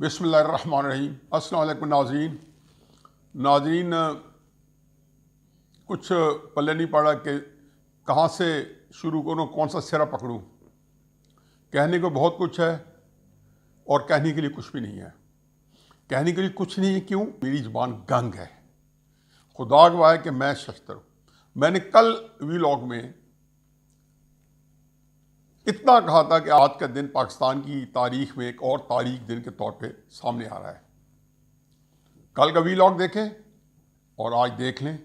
बिस्मिल्लाहिर्रहमानिर्रहीम। अस्सलाम वालेकुम नाज़रीन, कुछ पल्ले नहीं पड़ा कि कहाँ से शुरू करूँ, कौन सा सिरा पकड़ूँ। कहने को बहुत कुछ है और कहने के लिए कुछ भी नहीं है। कहने के लिए कुछ नहीं है, क्यों? मेरी ज़ुबान गंग है। खुदा गवाह है कि मैं शस्त्र हूँ। मैंने कल वीलॉग में इतना कहा था कि आज का दिन पाकिस्तान की तारीख में एक और तारीख दिन के तौर पे सामने आ रहा है। कल का वीलॉग देखें और आज देख लें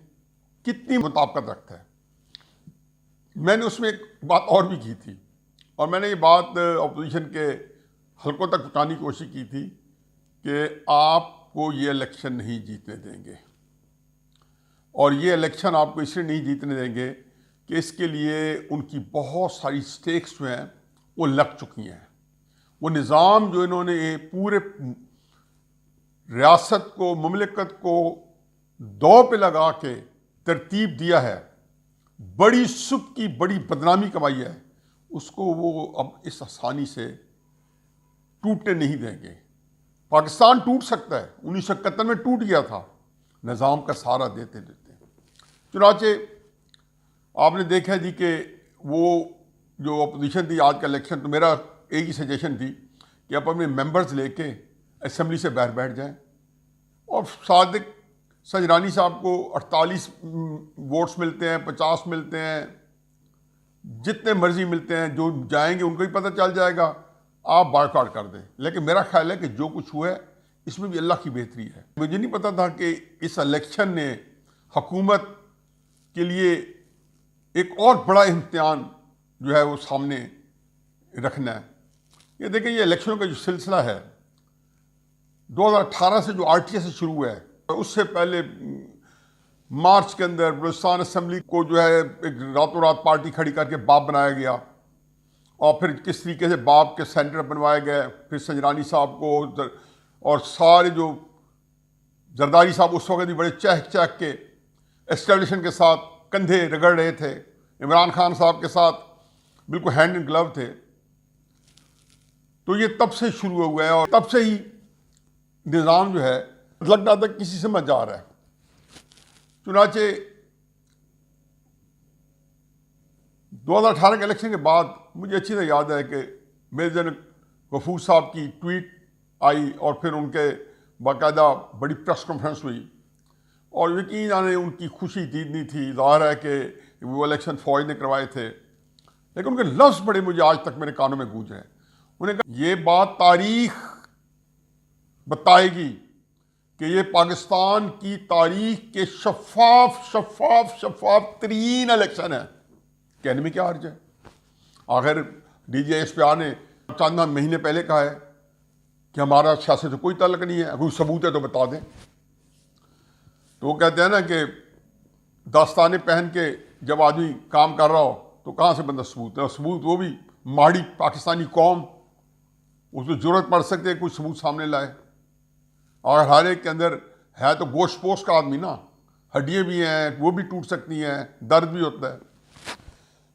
कितनी मुताबिकत रखता है। मैंने उसमें एक बात और भी की थी और मैंने ये बात अपोजिशन के हलकों तक पहुंचाने की कोशिश की थी कि आपको ये इलेक्शन नहीं जीतने देंगे, और ये इलेक्शन आपको इसलिए नहीं जीतने देंगे कि इसके लिए उनकी बहुत सारी स्टेक्स जो हैं वो लग चुकी हैं। वो निज़ाम जो इन्होंने पूरे रियासत को, मुमलिकत को दौ पे लगा के तरतीब दिया है, बड़ी सुख की बड़ी बदनामी कमाई है, उसको वो अब इस आसानी से टूटने नहीं देंगे। पाकिस्तान टूट सकता है, 1971 में टूट गया था निज़ाम का सहारा देते देते। चुनाचे आपने देखा जी कि वो जो अपोजिशन थी आज का इलेक्शन, तो मेरा एक ही सजेशन थी कि आप अपने मेंबर्स लेके असेंबली से बाहर बैठ जाएं और सादिक सजरानी साहब को 48 वोट्स मिलते हैं, 50 मिलते हैं, जितने मर्जी मिलते हैं, जो जाएंगे उनको ही पता चल जाएगा, आप बायकॉट कर दें। लेकिन मेरा ख्याल है कि जो कुछ हुआ है इसमें भी अल्लाह की बेहतरी है। मुझे नहीं पता था कि इस इलेक्शन ने हुकूमत के लिए एक और बड़ा इम्तिहान जो है वो सामने रखना है। ये देखिए, ये इलेक्शनों का जो सिलसिला है 2018 से जो आरटीए से शुरू हुआ है, उससे पहले मार्च के अंदर बलूचिस्तान असेंबली को जो है एक रातों रात पार्टी खड़ी करके बाप बनाया गया, और फिर किस तरीके से बाप के सेंटर बनवाए गए, फिर सजरानी साहब को और सारे जो जरदारी साहब उस वक्त भी बड़े चहक चहक के एस्टेब्लिशमेंट के साथ कंधे रगड़ रहे थे, इमरान खान साहब के साथ बिल्कुल हैंड इन ग्लव थे। तो ये तब से शुरू हुआ है और तब से ही निज़ाम जो है लगता था किसी से मत जा रहा है। चुनाचे 2018 के इलेक्शन के बाद मुझे अच्छी तरह याद है कि मेरे जन गफूर साहब की ट्वीट आई और फिर उनके बाकायदा बड़ी प्रेस कॉन्फ्रेंस हुई, और यकीन आने उनकी खुशी दीदनी थी। ज़ाहिर है कि वो इलेक्शन फौज ने करवाए थे, लेकिन उनके लफ्ज़ बड़े मुझे आज तक मेरे कानों में गूंजे हैं। उन्हें कहा ये बात तारीख बताएगी कि ये पाकिस्तान की तारीख के शफाफ तरीन इलेक्शन है। कहने में क्या हर्ज है? आखिर DGSPR ने चंद महीने पहले कहा है कि हमारा सियासत से कोई ताल्लुक नहीं है, कोई सबूत है तो बता दें। तो वो कहते हैं ना कि दास्ताने पहन के जब आदमी काम कर रहा हो तो कहाँ से बंदा सबूत है, सबूत वो भी माड़ी पाकिस्तानी कौम, उसको ज़रूरत पड़ सकती है कुछ सबूत सामने लाए। और हर एक के अंदर है तो गोश्त पोश का आदमी ना, हड्डियाँ भी हैं, वो भी टूट सकती हैं, दर्द भी होता है।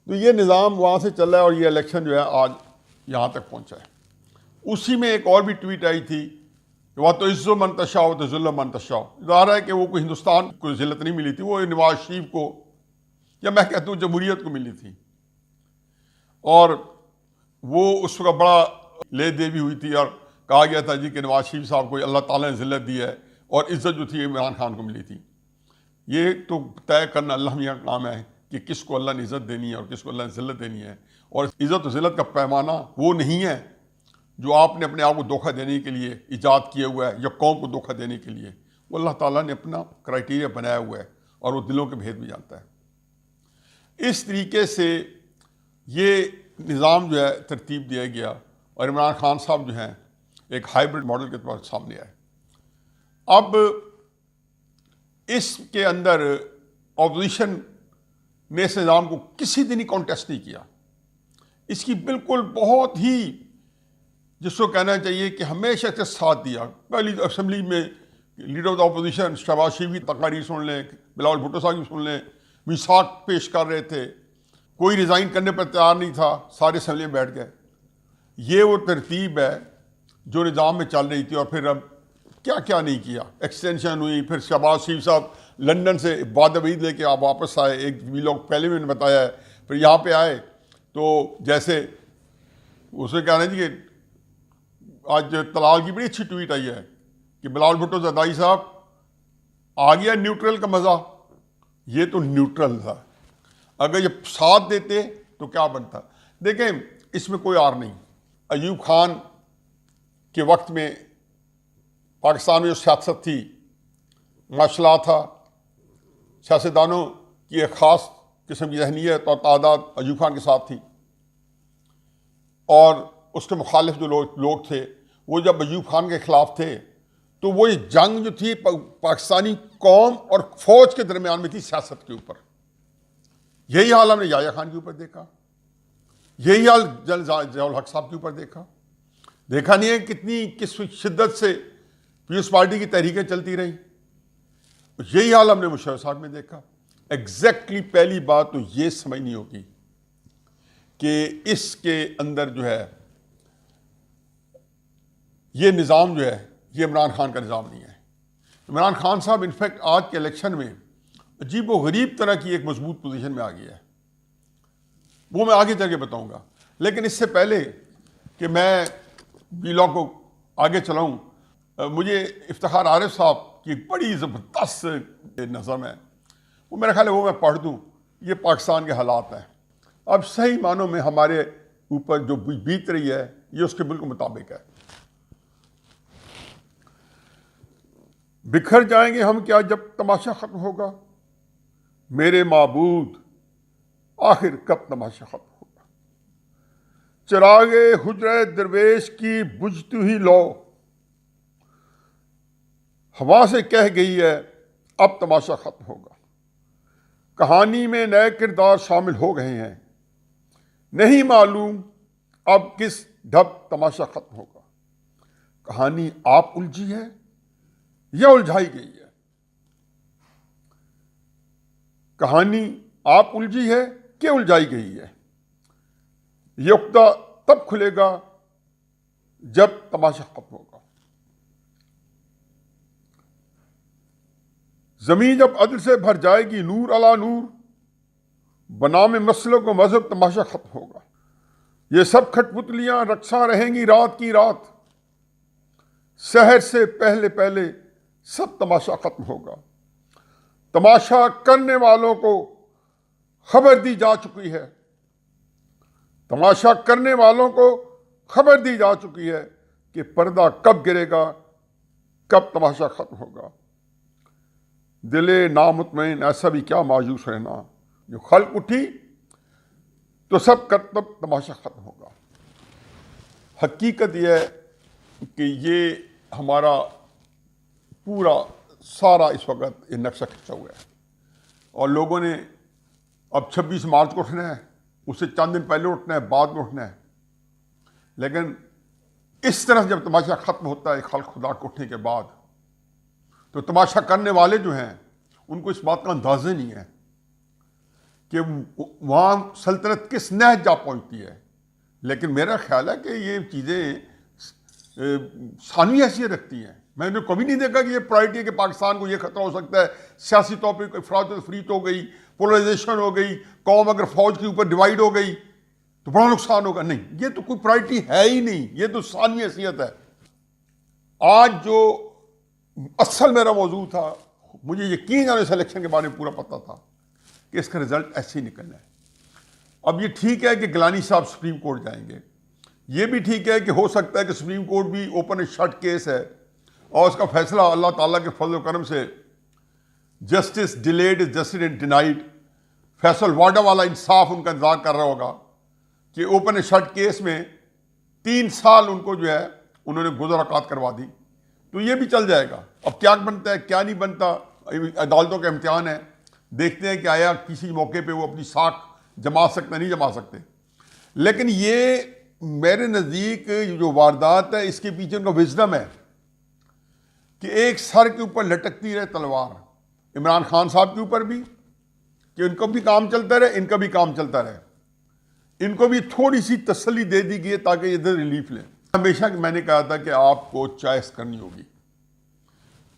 तो ये निज़ाम वहाँ से चल रहा है और ये इलेक्शन जो है आज यहाँ तक पहुँचा है। उसी में एक और भी ट्वीट आई थी, वह तो इज़्ज़ो मन तशाओ तो ज़ुल्म मन तशाओ। ज़ाहिर है कि वो कोई हिंदुस्तान को ज़िल्लत नहीं मिली थी, वो नवाज शरीफ को, या मैं कहता हूँ जमहूरियत को मिली थी, और वो उस वक्त बड़ा ले दे भी हुई थी और कहा गया था जी कि नवाज शरीफ साहब को अल्लाह ताला ने ज़िल्लत दी है और इज़्ज़त जो थी इमरान खान को मिली थी। ये तो तय करना अल्लाह मियाँ का काम है कि किसको अल्लाह ने इज़्ज़त देनी है और किसको अल्लाह ने ज़िल्लत देनी है। और इज़्ज़त और ज़िल्लत का पैमाना वो नहीं है जो आपने अपने आप को धोखा देने के लिए ईजाद किया हुआ है या कौम को धोखा देने के लिए। वो अल्लाह ताला ने अपना क्राइटेरिया बनाया हुआ है और वो दिलों के भेद भी जानता है। इस तरीके से ये निज़ाम जो है तरतीब दिया गया और इमरान खान साहब जो हैं एक हाइब्रिड मॉडल के तौर पर सामने आए। अब इसके अंदर अपोजिशन ने इस निज़ाम को किसी दिन ही कॉन्टेस्ट नहीं किया। इसकी बिल्कुल बहुत ही, जिसको कहना चाहिए कि हमेशा से साथ दिया। पहली असेंबली में leader of the opposition Shahbaz Sharif की तकरीर सुन लें, बिलावल भुट्टो साहब की सुन लें, मिसाक पेश कर रहे थे, कोई रिज़ाइन करने पर तैयार नहीं था, सारे असेंबली में बैठ गए। ये वो तरतीब है जो निज़ाम में चल रही थी, और फिर अब क्या क्या नहीं किया। एक्सटेंशन हुई, फिर शहबाज शरीफ साहब लंदन से बाद अवीद लेके आप वापस आए, एक भी लोग पहले मैंने बताया है। फिर यहाँ पे आए तो जैसे उसे कह रहे हैं कि आज तलाल की बड़ी अच्छी ट्वीट आई है कि बिलावल भुट्टो ज़रदारी साहब आ गया न्यूट्रल का मज़ा। ये तो न्यूट्रल था, अगर ये साथ देते तो क्या बनता। देखें, इसमें कोई आर नहीं। अयूब खान के वक्त में पाकिस्तान में जो सियासत थी, माशला था, सियासतदानों की एक ख़ास किस्म की जहनीत और तादाद अयूब खान के साथ थी, और उसके मुखालिफ जो लोग थे वो जब अयूब खान के ख़िलाफ़ थे तो वो ये जंग जो थी पाकिस्तानी कौम और फौज के दरमियान में थी, सियासत के ऊपर। यही हाल हमने याह्या खान के ऊपर देखा, यही हाल ज़ियाउल हक साहब के ऊपर देखा नहीं है किस शिद्दत से पीपल्स पार्टी की तहरीकें चलती रहीं। यही हाल हमने मुशर्रफ साहब में देखा। एग्जैक्टली पहली बात तो ये समझनी होगी कि इसके अंदर जो है ये निज़ाम जो है ये इमरान खान का निज़ाम नहीं है। इमरान खान साहब इनफैक्ट आज के इलेक्शन में अजीब व गरीब तरह की एक मजबूत पोजीशन में आ गया है, वो मैं आगे चल के बताऊँगा। लेकिन इससे पहले कि मैं बीलॉ को आगे चलाऊँ, मुझे इफ्तिखार आरिफ साहब की एक बड़ी ज़बरदस्त नज़म है, वो मेरा ख्याल है वो मैं पढ़ दूँ। ये पाकिस्तान के हालात हैं, अब सही मानों में हमारे ऊपर जो बीत रही है ये उसके बिल्कुल मुताबिक है। बिखर जाएंगे हम क्या जब तमाशा ख़त्म होगा, मेरे माबूद आखिर कब तमाशा ख़त्म होगा। चिरागे हुजरे दरवेश की बुझती ही लो, हवा से कह गई है अब तमाशा ख़त्म होगा। कहानी में नए किरदार शामिल हो गए हैं, नहीं मालूम अब किस ढब तमाशा ख़त्म होगा। कहानी आप उलझी है या उलझाई गई है, कहानी आप उलझी है कि उलझाई गई है। ये उक्ता तब खुलेगा जब तमाशा खत्म होगा। जमीन जब अदल से भर जाएगी नूर अला नूर, बनामे मसलों को मजहब तमाशा खत्म होगा। ये सब खटपुतलियां रक्षा रहेंगी रात की रात, शहर से पहले पहले सब तमाशा खत्म होगा। तमाशा करने वालों को खबर दी जा चुकी है, तमाशा करने वालों को खबर दी जा चुकी है कि पर्दा कब गिरेगा, कब तमाशा खत्म होगा। दिले नामुतमईन ऐसा भी क्या मायूस रहना, जो खल्क उठी तो सब तब तमाशा खत्म होगा। हकीकत यह है कि ये हमारा पूरा सारा इस वक्त ये नक्शा खींचा हुआ है, और लोगों ने अब 26 मार्च को उठना है, उससे चंद दिन पहले उठना है, बाद में उठना है। लेकिन इस तरह जब तमाशा ख़त्म होता है खल्क खुदा के उठने के बाद, तो तमाशा करने वाले जो हैं उनको इस बात का अंदाज़ा नहीं है कि वहाँ सल्तनत किस नहज जा पहुँचती है। लेकिन मेरा ख्याल है कि ये चीज़ें सानवी हैसियत रखती हैं। मैंने कभी नहीं देखा कि ये प्रायोरिटी है कि पाकिस्तान को ये खतरा हो सकता है, सियासी तौर पर अफरात तफरीत हो गई, पोलराइजेशन हो गई, कौम अगर फौज के ऊपर डिवाइड हो गई तो बड़ा नुकसान होगा। नहीं, ये तो कोई प्रायोरिटी है ही नहीं, ये तो सानवी हैसियत है। आज जो असल मेरा मौजूद था, मुझे यकीन है इस इलेक्शन के बारे में पूरा पता था कि इसका रिजल्ट ऐसे ही निकलना है। अब ये ठीक है कि गिलानी साहब सुप्रीम कोर्ट जाएंगे, ये भी ठीक है कि हो सकता है कि सुप्रीम कोर्ट भी ओपन एंड शट केस है और उसका फैसला अल्लाह ताला के फजल करम से justice delayed is justice denied, Faisal Vawda वाला इंसाफ उनका इंतजार कर रहा होगा कि ओपन एंड शट केस में 3 साल उनको जो है उन्होंने गुज़रात करवा दी, तो ये भी चल जाएगा। अब क्या बनता है क्या नहीं बनता, अदालतों का इम्तिहान है, देखते हैं कि आया किसी मौके पे वो अपनी साख जमा सकते नहीं जमा सकते। लेकिन ये मेरे नज़दीक जो वारदात है इसके पीछे उनका विजडम है कि एक सर के ऊपर लटकती रहे तलवार, इमरान खान साहब के ऊपर भी, कि उनको भी काम चलता रहे, इनका भी काम चलता रहे, इनको भी थोड़ी सी तसल्ली दे दी गई ताकि इधर रिलीफ लें। हमेशा मैंने कहा था कि आपको चॉइस करनी होगी।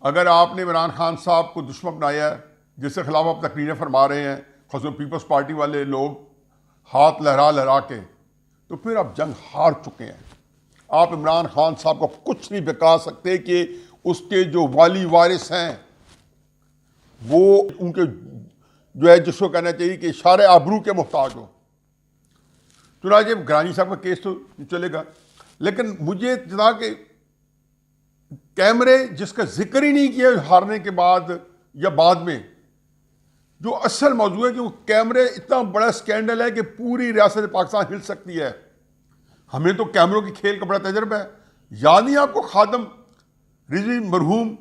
अगर आपने इमरान खान साहब को दुश्मन बनाया है, जिसके खिलाफ आप तकरीरें फरमा रहे हैं, खासतौर पीपल्स पार्टी वाले लोग हाथ लहरा लहरा के, तो फिर आप जंग हार चुके हैं। आप इमरान खान साहब को कुछ नहीं बता सकते कि उसके जो वाली वारिस हैं वो उनके जो है जिसको कहना चाहिए कि इशारे आबरू के मोहताज हो। चुनाचे गिलानी साहब का केस तो चलेगा, लेकिन मुझे इतना कि कैमरे जिसका जिक्र ही नहीं किया हारने के बाद या बाद में, जो असल मौजूद है कि वो कैमरे इतना बड़ा स्कैंडल है कि पूरी रियासत पाकिस्तान हिल सकती है। हमें तो कैमरों की खेल का बड़ा तजर्बा है। याद नहीं आपको खादम रिजवी मरहूम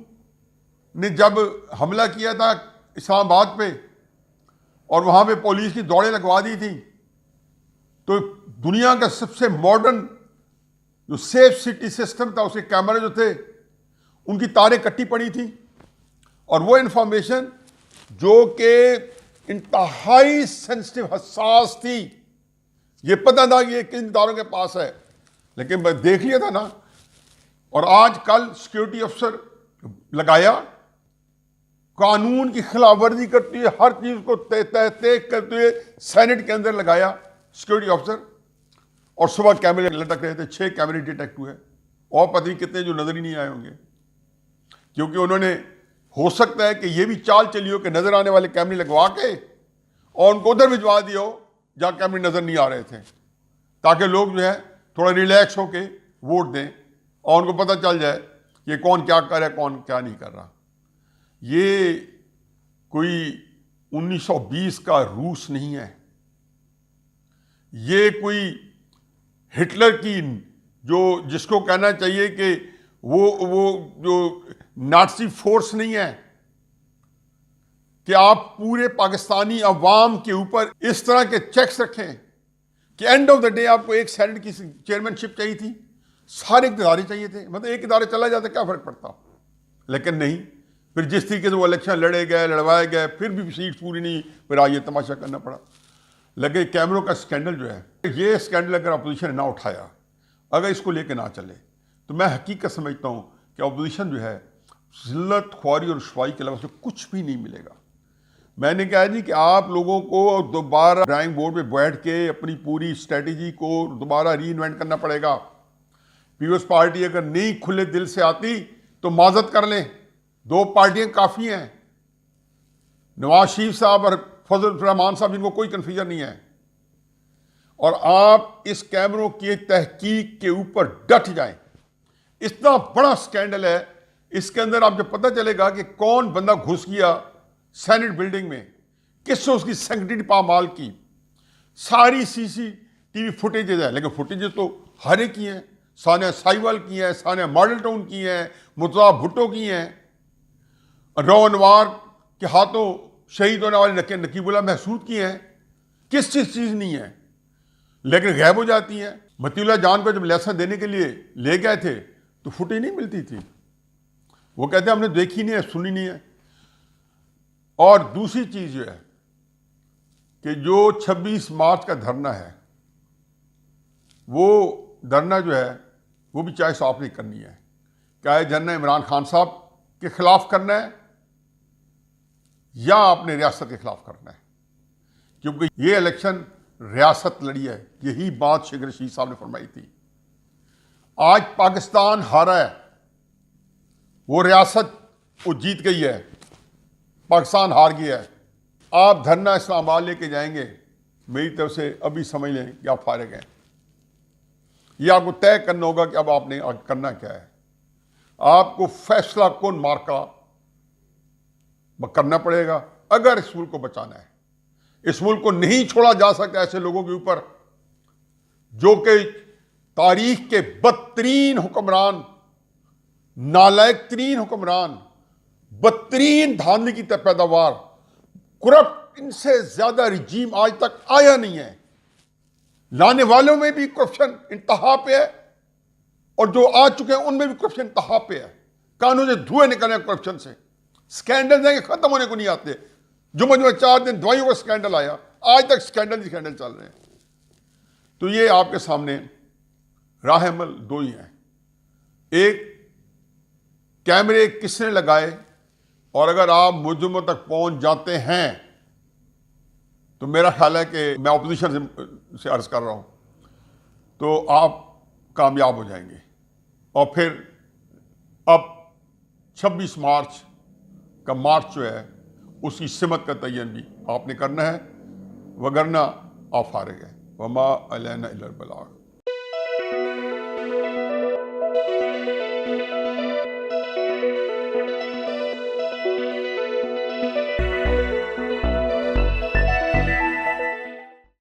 ने जब हमला किया था इस्लामाबाद पे और वहाँ पे पुलिस की दौड़ें लगवा दी थी, तो दुनिया का सबसे मॉडर्न जो सेफ सिटी सिस्टम था उसके कैमरे जो थे उनकी तारें कट्टी पड़ी थी, और वो इंफॉर्मेशन जो कि इंतहाई सेंसिटिव हसास थी, ये पता था कि ये किन तारों के पास है, लेकिन मैं देख लिया था ना। और आज कल सिक्योरिटी अफसर लगाया, कानून की खिलाफ वर्जी करती है, हर चीज को तय करते हुए सेनेट के अंदर लगाया सिक्योरिटी अफसर, और सुबह कैमरे लटक रहे थे। 6 कैमरे डिटेक्ट हुए, और पता नहीं कितने जो नजर ही नहीं आए होंगे, क्योंकि उन्होंने, हो सकता है कि यह भी चाल चली हो कि नजर आने वाले कैमरे लगवा के और उनको उधर भिजवा दिया हो जहां कैमरे नजर नहीं आ रहे थे, ताकि लोग जो है थोड़ा रिलैक्स होके वोट दें और उनको पता चल जाए कि कौन क्या कर रहा है, कौन क्या नहीं कर रहा। ये कोई 1920 का रूस नहीं है, ये कोई हिटलर की जो जिसको कहना चाहिए कि वो जो नाज़ी फोर्स नहीं है कि आप पूरे पाकिस्तानी अवाम के ऊपर इस तरह के चेक्स रखें कि एंड ऑफ द डे आपको एक सेनेट की चेयरमैनशिप चाहिए थी, सारे इदारे चाहिए थे, मतलब एक इदारे चला जाता क्या फर्क पड़ता, लेकिन नहीं। फिर जिस तरीके से वो इलेक्शन लड़े गए, लड़वाए गए, फिर भी सीट पूरी नहीं, फिर आज ये तमाशा करना पड़ा। लगे कैमरों का स्कैंडल जो है, ये स्कैंडल अगर अपोजिशन ने ना उठाया, अगर इसको लेके ना चले, तो मैं हकीकत समझता हूँ कि अपोजिशन जो है जिल्लत ख्वारी और रुसवाई के अलावा से कुछ भी नहीं मिलेगा। मैंने कहा जी कि आप लोगों को दोबारा ड्राइंग बोर्ड पे बैठ के अपनी पूरी स्ट्रेटेजी को दोबारा री इन्वेंट करना पड़ेगा। पीपल्स पार्टी अगर नहीं खुले दिल से आती तो माजत कर लें, 2 पार्टियां काफ़ी हैं, नवाज शरीफ साहब और फजल रहमान साहब, जिनको कोई कन्फ्यूजन नहीं है, और आप इस कैमरों की तहकीक के ऊपर डट जाएं। इतना बड़ा स्कैंडल है, इसके अंदर आप जब पता चलेगा कि कौन बंदा घुस गया सेनेट बिल्डिंग में, किससे उसकी सैंक्टिटी पामाल की, सारी CCTV फुटेजेज है, लेकिन फुटेजेज तो हर एक की हैं, सानिया साहिवाल की हैं, सानिया मॉडल टाउन की हैं, मुर्तज़ा भुट्टो की हैं, रौ अनवार के हाथों शहीद होने वाले नकीबुल्लाह महसूद की हैं, किस चीज़ नहीं है, लेकिन गायब हो जाती हैं। मतीउल्लाह जान को जब लेसन देने के लिए ले गए थे तो फुटेज नहीं मिलती थी, वो कहते हैं हमने देखी नहीं है, सुनी नहीं है। और दूसरी चीज जो है कि जो 26 मार्च का धरना है, वो धरना जो है वो भी चाहे साफ नहीं करनी है, क्या धरना इमरान खान साहब के खिलाफ करना है या अपने रियासत के खिलाफ करना है, क्योंकि ये इलेक्शन रियासत लड़ी है। यही बात शेख रशीद साहब ने फरमाई थी। आज पाकिस्तान हारा है, वो रियासत वो जीत गई है, पाकिस्तान हार गया है। आप धरना इस्लामाबाद लेके जाएंगे, मेरी तरफ से अभी समझ लें कि आप फारिग हैं। ये आपको तय करना होगा कि अब आपने करना क्या है। आपको फैसला कौन मार्का करना पड़ेगा अगर इस मुल्क को बचाना है। इस मुल्क को नहीं छोड़ा जा सकता ऐसे लोगों के ऊपर जो कि तारीख के बदतरीन हुक्मरान, नालायक तरीन हुक्मरान, बदतरीन धांधली की पैदावार, करप्ट, इनसे ज्यादा रिजीम आज तक आया नहीं है। लाने वालों में भी करप्शन इंतहा पे है और जो आ चुके हैं उनमें भी करप्शन इंतहा पे है। कानून से धुएं निकले हैं करप्शन से। स्कैंडल हैं खत्म होने को नहीं आते। जुम्मे 4 दिन दवाइयों का स्कैंडल आया, आज तक स्कैंडल ही स्कैंडल चल रहे हैं। तो ये आपके सामने राह अमल दो ही हैं। एक, कैमरे किसने लगाए, और अगर आप मुजरिमों तक पहुंच जाते हैं तो मेरा ख्याल है कि मैं ऑपोजिशन से अर्ज कर रहा हूं, तो आप कामयाब हो जाएंगे। और फिर अब 26 मार्च का मार्च जो है उसकी सिमत का तयन भी आपने करना है, वगरना आप फारिग हैं। वमा अलैना इल्लल बलाग।